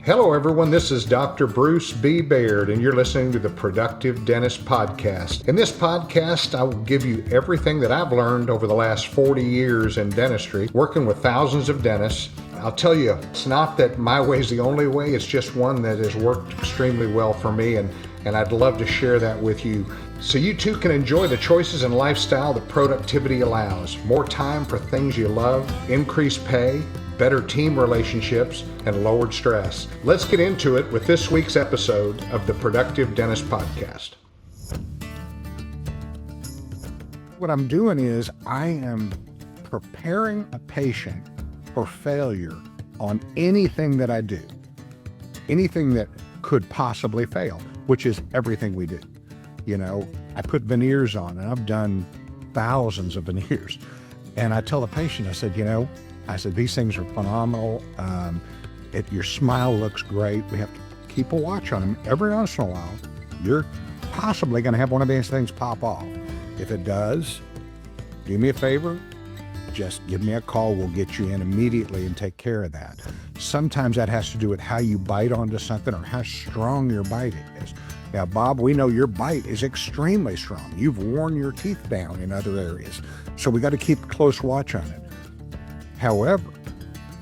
Hello, everyone. This is Dr. Bruce B. Baird, and you're listening to the Productive Dentist Podcast. In this podcast, I will give you everything that I've learned over the last 40 years in dentistry, working with thousands of dentists. I'll tell you, it's not that my way is the only way, it's just one that has worked extremely well for me, and I'd love to share that with you so you too can enjoy the choices and lifestyle that productivity allows. More time for things you love, increased pay, better team relationships, and lowered stress. Let's get into it with this week's episode of the Productive Dentist Podcast. What I'm doing is I am preparing a patient for failure on anything that I do, anything that could possibly fail, which is everything we do. You know, I put veneers on, and I've done thousands of veneers. And I tell the patient, I said, these things are phenomenal. Your smile looks great. We have to keep a watch on them. Every once in a while, you're possibly going to have one of these things pop off. If it does, do me a favor, just give me a call. We'll get you in immediately and take care of that. Sometimes that has to do with how you bite onto something or how strong your bite is. Now, Bob, we know your bite is extremely strong. You've worn your teeth down in other areas. So we got to keep close watch on it. However,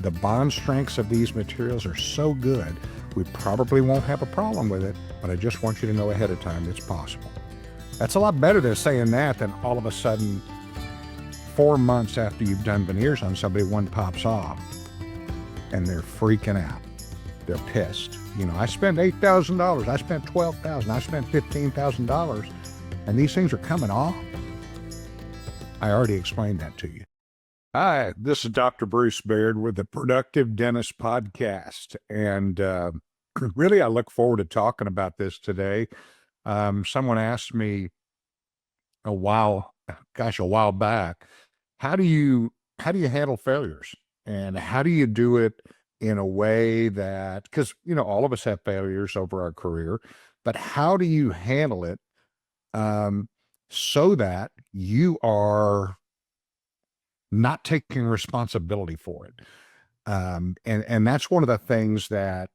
the bond strengths of these materials are so good, we probably won't have a problem with it, but I just want you to know ahead of time it's possible. That's a lot better than saying that than all of a sudden, 4 months after you've done veneers on somebody, one pops off and they're freaking out. They're pissed. You know, I spent $8,000, I spent $12,000, I spent $15,000, and these things are coming off. I already explained that to you. Hi, this is Dr. Bruce Baird with the Productive Dentist Podcast, and really I look forward to talking about this today. Someone asked me a while back, how do you handle failures, and how do you do it in a way that, because all of us have failures over our career, but how do you handle it so that you are not taking responsibility for it. And that's one of the things that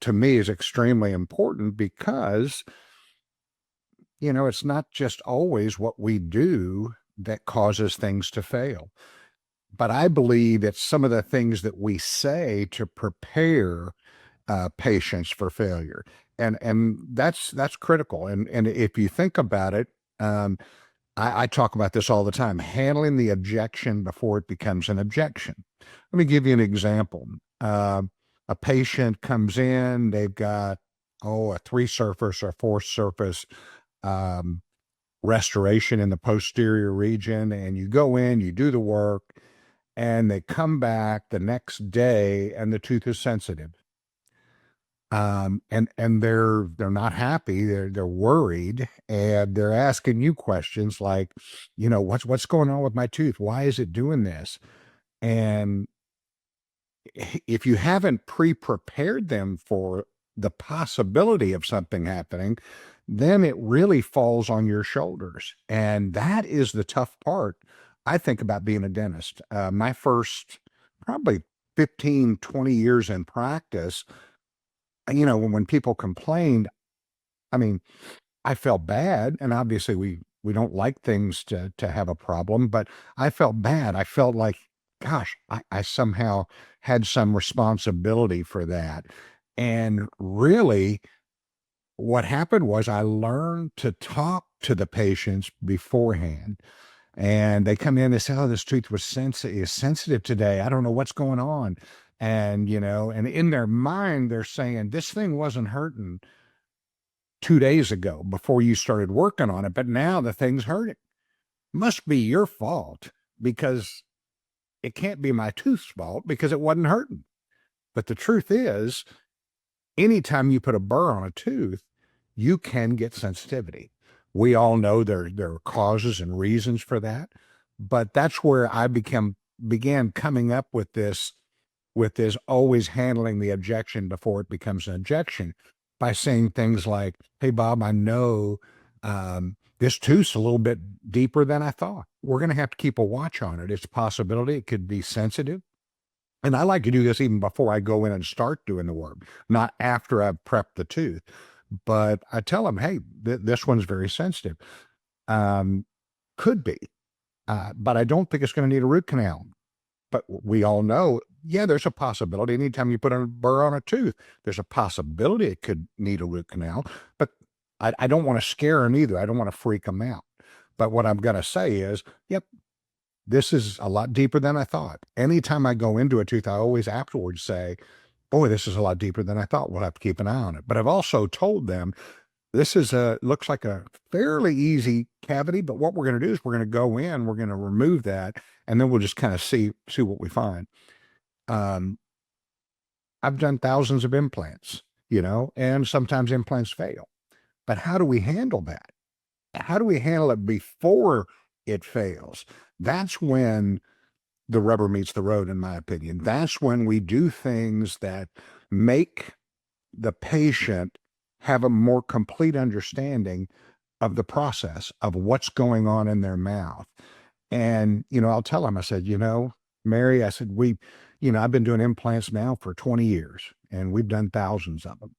to me is extremely important, because, it's not just always what we do that causes things to fail. But I believe it's some of the things that we say to prepare patients for failure. And that's critical. And if you think about it, I talk about this all the time, handling the objection before it becomes an objection. Let me give you an example. A patient comes in, they've got, a 3-surface or 4-surface restoration in the posterior region, and you go in, you do the work, and they come back the next day and the tooth is sensitive. And they're not happy. They're worried, and they're asking you questions like, what's going on with my tooth? Why is it doing this? And if you haven't pre-prepared them for the possibility of something happening, then it really falls on your shoulders. And that is the tough part, I think, about being a dentist. My first probably 15, 20 years in practice, when people complained, I felt bad, and obviously we don't like things to have a problem, but I felt bad. I felt like, gosh, I somehow had some responsibility for that. And really, what happened was I learned to talk to the patients beforehand. And they come in, they say, this tooth is sensitive today. I don't know what's going on. And, and in their mind, they're saying, this thing wasn't hurting 2 days ago before you started working on it, but now the thing's hurting. Must be your fault, because it can't be my tooth's fault because it wasn't hurting. But the truth is, anytime you put a burr on a tooth, you can get sensitivity. We all know there are causes and reasons for that, but that's where I began coming up with this always handling the objection before it becomes an objection, by saying things like, hey, Bob, I know this tooth's a little bit deeper than I thought. We're going to have to keep a watch on it. It's a possibility it could be sensitive. And I like to do this even before I go in and start doing the work, not after I've prepped the tooth. But I tell them, hey, this one's very sensitive. Um, could be, but I don't think it's going to need a root canal. But we all know, yeah, there's a possibility. Anytime you put a burr on a tooth, there's a possibility it could need a root canal. But I don't want to scare them either. I don't want to freak them out. But what I'm going to say is, yep, this is a lot deeper than I thought. Anytime I go into a tooth, I always afterwards say, boy, this is a lot deeper than I thought. We'll have to keep an eye on it. But I've also told them this is looks like a fairly easy cavity, but what we're going to do is we're going to go in, we're going to remove that, and then we'll just kind of see what we find. Um, I've done thousands of implants, and sometimes implants fail. But how do we handle that? How do we handle it before it fails? That's when the rubber meets the road, in my opinion. That's when we do things that make the patient have a more complete understanding of the process of what's going on in their mouth. And, I'll tell them, I said, Mary, I said, I've been doing implants now for 20 years and we've done thousands of them.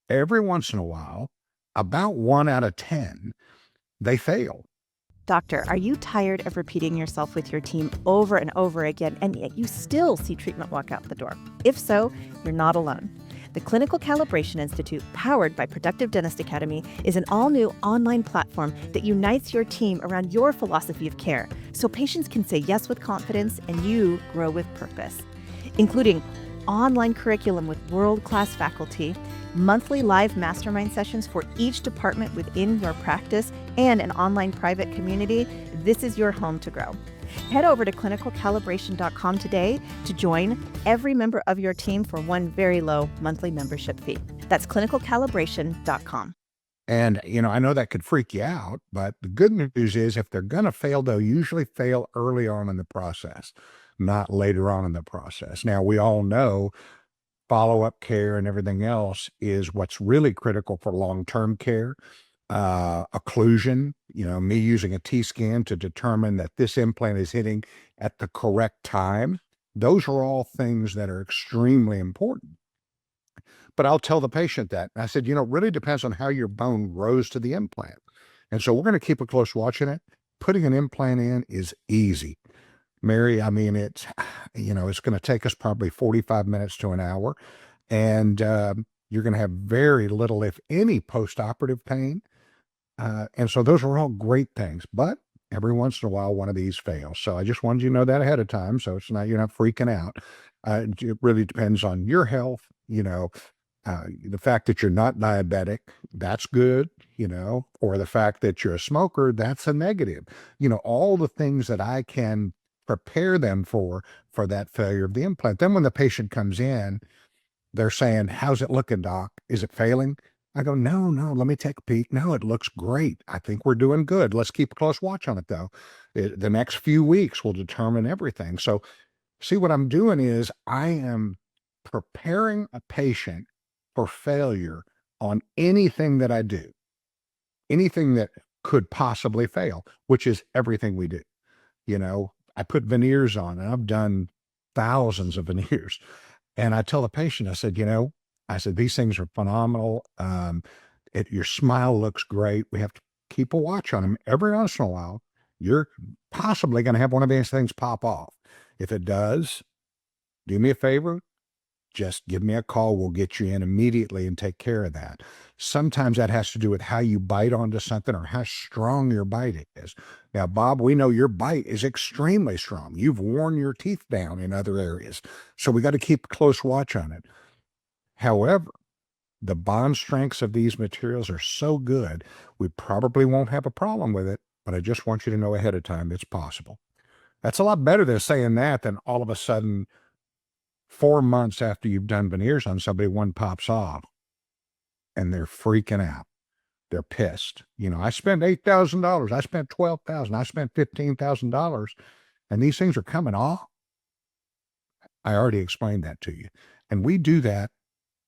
Every once in a while, about 1 out of 10, they fail. Doctor, are you tired of repeating yourself with your team over and over again, and yet you still see treatment walk out the door? If so, you're not alone. The Clinical Calibration Institute, powered by Productive Dentist Academy, is an all-new online platform that unites your team around your philosophy of care, so patients can say yes with confidence and you grow with purpose. Including online curriculum with world-class faculty, monthly live mastermind sessions for each department within your practice, and an online private community, this is your home to grow. Head over to clinicalcalibration.com today to join every member of your team for one very low monthly membership fee. That's clinicalcalibration.com. And, I know that could freak you out, but the good news is if they're going to fail, they'll usually fail early on in the process, not later on in the process. Now, we all know follow-up care and everything else is what's really critical for long-term care. Occlusion, me using a T-scan to determine that this implant is hitting at the correct time. Those are all things that are extremely important. But I'll tell the patient that. I said, it really depends on how your bone grows to the implant. And so we're going to keep a close watch on it. Putting an implant in is easy. Mary, I mean, it's going to take us probably 45 minutes to an hour. And you're going to have very little, if any, post-operative pain. And so those are all great things. But every once in a while, one of these fails. So I just wanted you to know that ahead of time. So you're not freaking out. It really depends on your health, the fact that you're not diabetic, that's good, or the fact that you're a smoker, that's a negative. All the things that I can prepare them for that failure of the implant. Then when the patient comes in, they're saying, how's it looking, doc? Is it failing? I go, no, let me take a peek. No, it looks great. I think we're doing good. Let's keep a close watch on it, though. The next few weeks will determine everything. So see, what I'm doing is I am preparing a patient for failure on anything that I do, anything that could possibly fail, which is everything we do. I put veneers on and I've done thousands of veneers. And I tell the patient, I said, these things are phenomenal. Your smile looks great. We have to keep a watch on them. Every once in a while, you're possibly going to have one of these things pop off. If it does, do me a favor, just give me a call. We'll get you in immediately and take care of that. Sometimes that has to do with how you bite onto something or how strong your bite is. Now, Bob, we know your bite is extremely strong. You've worn your teeth down in other areas. So we got to keep close watch on it. However, the bond strengths of these materials are so good, we probably won't have a problem with it, but I just want you to know ahead of time it's possible. That's a lot better than saying that than all of a sudden 4 months after you've done veneers on somebody, one pops off and they're freaking out. They're pissed. I spent $8,000. I spent $12,000. I spent $15,000 and these things are coming off. I already explained that to you. And we do that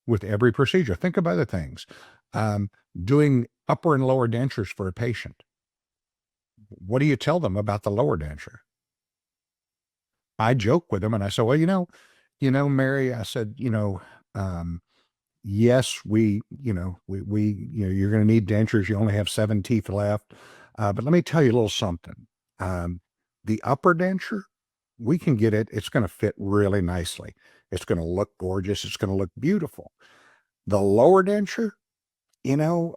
with every procedure. Think of other things. Doing upper and lower dentures for a patient. What do you tell them about the lower denture? I joke with them and I say, well, Mary, I said, um, yes, you're going to need dentures. You only have 7 teeth left. But let me tell you a little something. Um, the upper denture, we can get it. It's going to fit really nicely. It's going to look gorgeous. It's going to look beautiful. The lower denture, you know,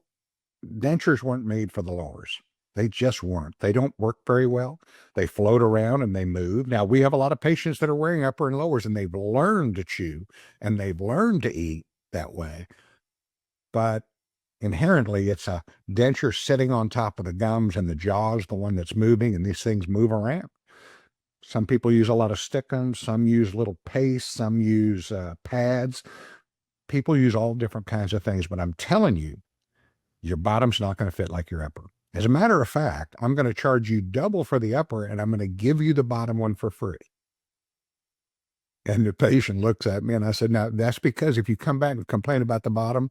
dentures weren't made for the lowers. They just weren't. They don't work very well. They float around and they move. Now, we have a lot of patients that are wearing upper and lowers and they've learned to chew and they've learned to eat that way. But inherently, it's a denture sitting on top of the gums and the jaws, the one that's moving, and these things move around. Some people use a lot of stick-ons, some use little paste, some use pads. People use all different kinds of things, but I'm telling you, your bottom's not going to fit like your upper. As a matter of fact, I'm going to charge you double for the upper and I'm going to give you the bottom one for free. And the patient looks at me and I said, now that's because if you come back and complain about the bottom,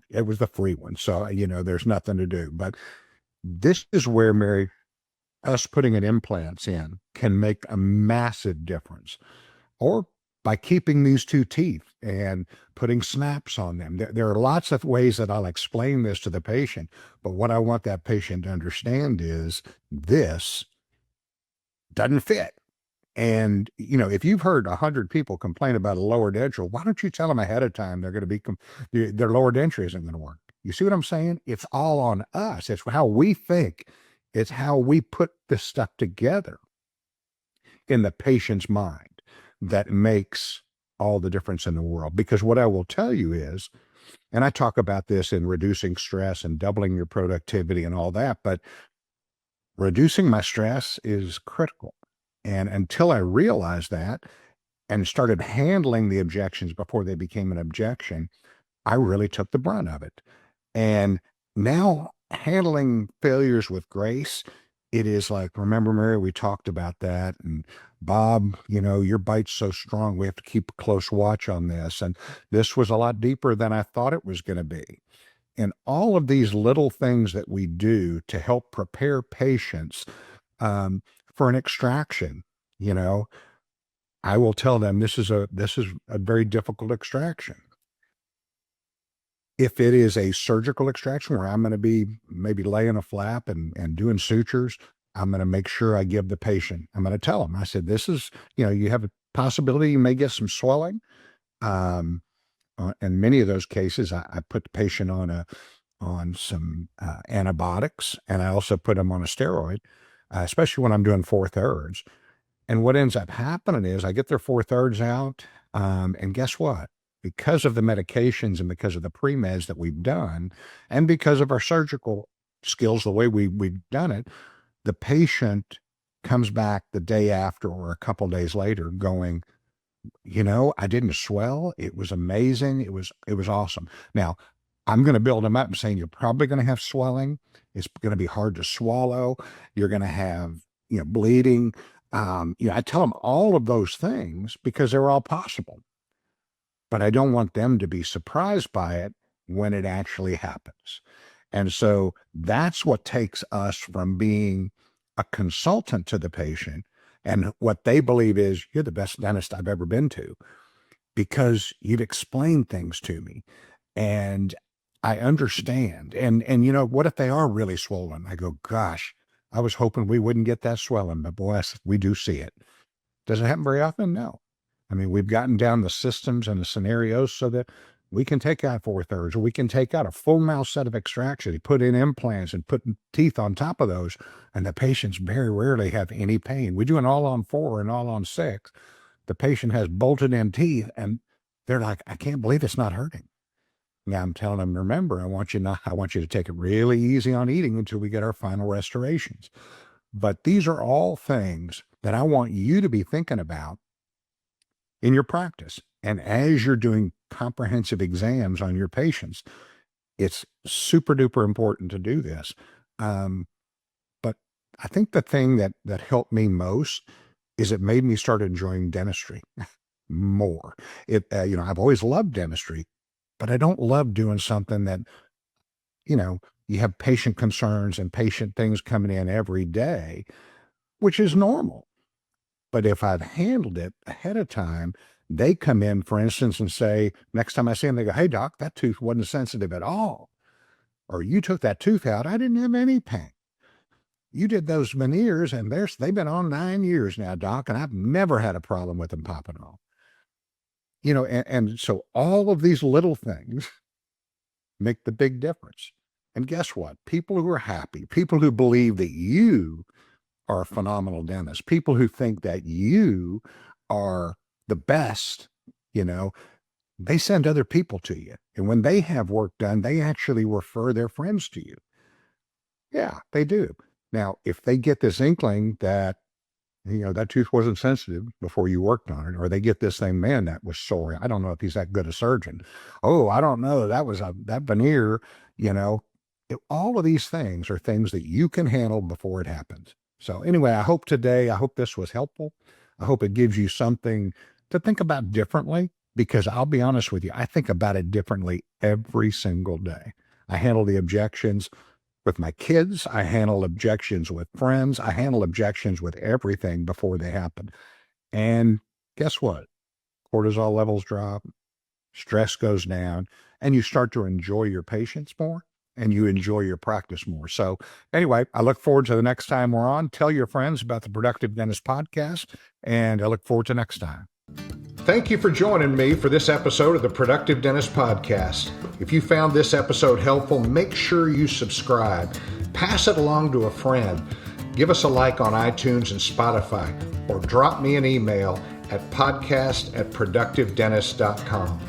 it was the free one. So, there's nothing to do. But this is where, Mary, us putting an implants in can make a massive difference. Or by keeping these 2 teeth and putting snaps on them. There are lots of ways that I'll explain this to the patient, but what I want that patient to understand is this doesn't fit. And, if you've heard 100 people complain about a lower denture, why don't you tell them ahead of time they're going to their lower denture isn't going to work? You see what I'm saying? It's all on us. It's how we think. It's how we put this stuff together in the patient's mind that makes all the difference in the world. Because what I will tell you is, and I talk about this in reducing stress and doubling your productivity and all that, but reducing my stress is critical. And until I realized that and started handling the objections before they became an objection, I really took the brunt of it. And now handling failures with grace, it is like, remember, Mary, we talked about that. And Bob, your bite's so strong, we have to keep a close watch on this. And this was a lot deeper than I thought it was going to be. And all of these little things that we do to help prepare patients for an extraction, I will tell them this is a very difficult extraction. If it is a surgical extraction where I'm going to be maybe laying a flap and doing sutures, I'm going to make sure I give the patient, I'm going to tell them, I said, this is, you have a possibility you may get some swelling. In many of those cases, I put the patient on some antibiotics, and I also put them on a steroid, especially when I'm doing 4/3. And what ends up happening is I get their 4/3 out, and guess what? Because of the medications and because of the pre-meds that we've done, and because of our surgical skills, the way we've done it, the patient comes back the day after or a couple days later going, I didn't swell. It was amazing. It was awesome. Now, I'm going to build them up and saying you're probably going to have swelling. It's going to be hard to swallow. You're going to have, bleeding. I tell them all of those things because they're all possible. But I don't want them to be surprised by it when it actually happens. And so that's what takes us from being a consultant to the patient and what they believe is you're the best dentist I've ever been to because you've explained things to me and I understand. And what if they are really swollen? I go, gosh, I was hoping we wouldn't get that swelling, but boy, we do see it. Does it happen very often? No. I mean, we've gotten down the systems and the scenarios so that we can take out 4/3, or we can take out a full mouth set of extraction, put in implants and put teeth on top of those, and the patients very rarely have any pain. We do an all on 4 and all on 6. The patient has bolted in teeth, and they're like, I can't believe it's not hurting. Now I'm telling them, remember, I want you to take it really easy on eating until we get our final restorations. But these are all things that I want you to be thinking about in your practice. And as you're doing comprehensive exams on your patients, it's super duper important to do this. But I think the thing that helped me most is it made me start enjoying dentistry more. I've always loved dentistry, but I don't love doing something that, you have patient concerns and patient things coming in every day, which is normal. But if I'd handled it ahead of time, they come in, for instance, and say, next time I see them, they go, "Hey, doc, that tooth wasn't sensitive at all. Or you took that tooth out. I didn't have any pain. You did those veneers, and they've been on 9 years now, doc, and I've never had a problem with them popping off." And so all of these little things make the big difference. And guess what? People who are happy, people who believe that you are a phenomenal dentist, people who think that you are the best, they send other people to you. And when they have work done, they actually refer their friends to you. Yeah, they do. Now, if they get this inkling that, that tooth wasn't sensitive before you worked on it, or they get this thing, man, that was sore. I don't know if he's that good a surgeon. Oh, I don't know. That veneer, all of these things are things that you can handle before it happens. So anyway, I hope this was helpful. I hope it gives you something to think about differently, because I'll be honest with you, I think about it differently every single day. I handle the objections with my kids. I handle objections with friends. I handle objections with everything before they happen. And guess what? Cortisol levels drop, stress goes down, and you start to enjoy your patients more, and you enjoy your practice more. So anyway, I look forward to the next time we're on. Tell your friends about the Productive Dentist Podcast, and I look forward to next time. Thank you for joining me for this episode of the Productive Dentist Podcast. If you found this episode helpful, make sure you subscribe. Pass it along to a friend. Give us a like on iTunes and Spotify, or drop me an email at podcast@productivedentist.com.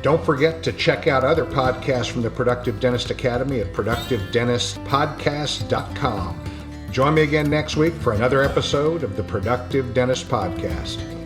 Don't forget to check out other podcasts from the Productive Dentist Academy at productivedentistpodcast.com. Join me again next week for another episode of the Productive Dentist Podcast.